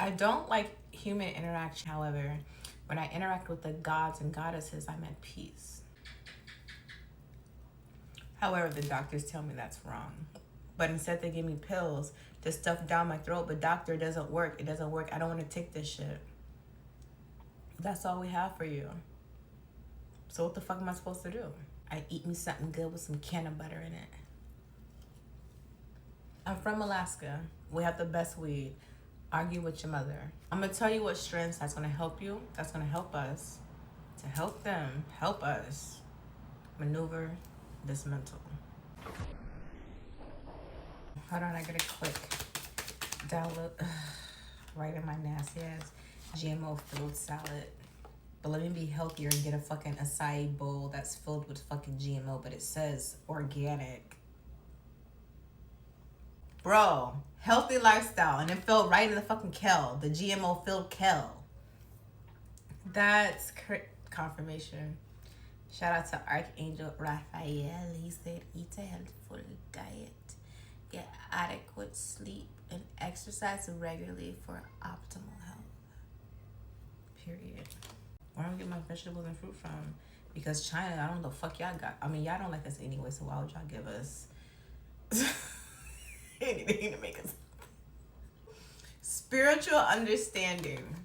I don't like human interaction. However, when I interact with the gods and goddesses, I'm at peace. However, the doctors tell me that's wrong. But instead they give me pills to stuff down my throat. But doctor, it doesn't work. It doesn't work. I don't want to take this shit. That's all we have for you. So what the fuck am I supposed to do? I eat me something good with some canna butter in it. I'm from Alaska. We have the best weed. Argue with your mother. I'm gonna tell you what strengths that's gonna help you. That's gonna help us. To help them, help us maneuver this mental. Hold on, I gotta click download right in my nasty ass GMO filled salad. But let me be healthier and get a fucking acai bowl that's filled with fucking GMO, but it says organic. Bro, healthy lifestyle, and it filled right in the fucking kale, the GMO filled kale. That's confirmation. Shout out to Archangel Raphael. He said, eat a healthful diet, get adequate sleep, and exercise regularly for optimal health. Period. Where do I get my vegetables and fruit from? Because China, I don't know the fuck y'all got. I mean, y'all don't like us anyway, so why would y'all give us anything to make us? Spiritual understanding.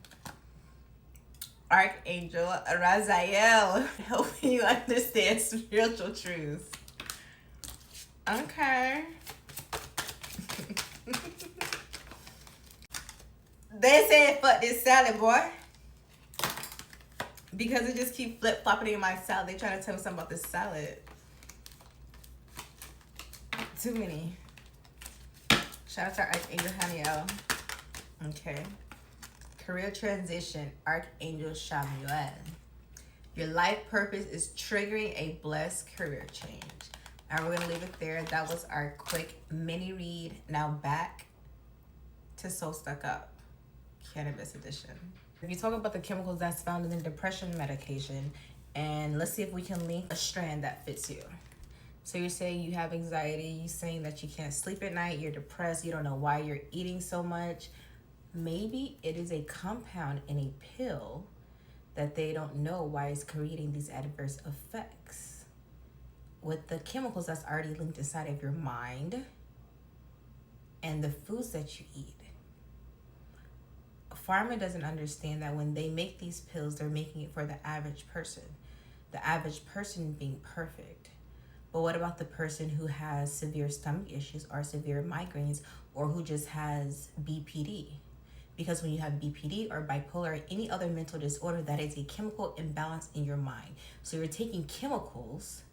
Archangel Raziel, helping you understand spiritual truths. Okay. They said fuck this salad, boy. Because it just keep flip-flopping in my salad. They trying to tell me something about this salad. Too many. Shout out to Archangel Haniel. Okay. Career transition, Archangel Shamuel. Your life purpose is triggering a blessed career change. And we're going to leave it there. That was our quick mini read. Now back to So Stuck Up, Cannabis Edition. If you talk about the chemicals that's found in the depression medication, and let's see if we can link a strand that fits you. So you're saying you have anxiety, you're saying that you can't sleep at night, you're depressed, you don't know why you're eating so much. Maybe it is a compound in a pill that they don't know why it's creating these adverse effects with the chemicals that's already linked inside of your mind and the foods that you eat. Pharma doesn't understand that when they make these pills, they're making it for the average person. The average person being perfect. But what about the person who has severe stomach issues or severe migraines or who just has BPD? Because when you have BPD or bipolar or any other mental disorder, that is a chemical imbalance in your mind. So you're taking chemicals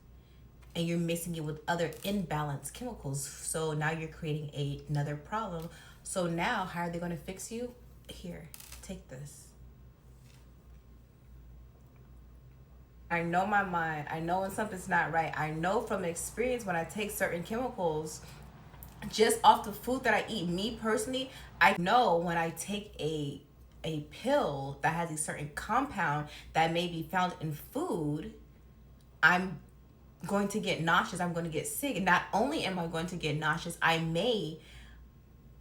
and you're mixing it with other imbalanced chemicals. So now you're creating another problem. So now how are they going to fix you? Here, take this. I know my mind. I know when something's not right. I know from experience when I take certain chemicals, just off the food that I eat, me personally, I know when I take a pill that has a certain compound that may be found in food, I'm going to get nauseous. I'm going to get sick. And not only am I going to get nauseous, I may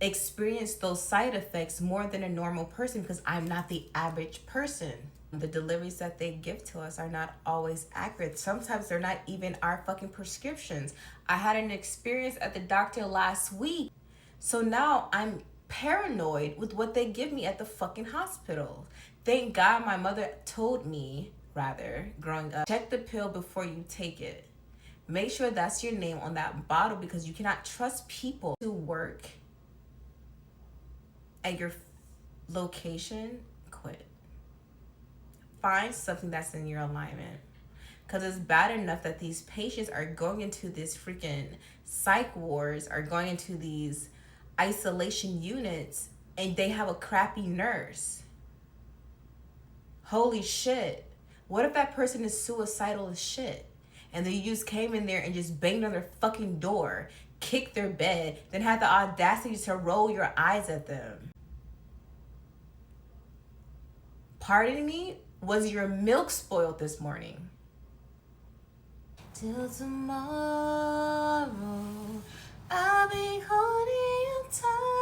experience those side effects more than a normal person because I'm not the average person. The deliveries that they give to us are not always accurate. Sometimes they're not even our fucking prescriptions. I had an experience at the doctor last week. So now I'm paranoid with what they give me at the fucking hospital. Thank God my mother told me, growing up, check the pill before you take it. Make sure that's your name on that bottle because you cannot trust people to work at your location. Quit. Find something that's in your alignment. Because it's bad enough that these patients are going into this freaking psych wards, are going into these isolation units, and they have a crappy nurse. Holy shit. What if that person is suicidal as shit? And you just came in there and just banged on their fucking door, kicked their bed, then had the audacity to roll your eyes at them. Pardon me? Was your milk spoiled this morning? Till tomorrow, I'll be holding you tight.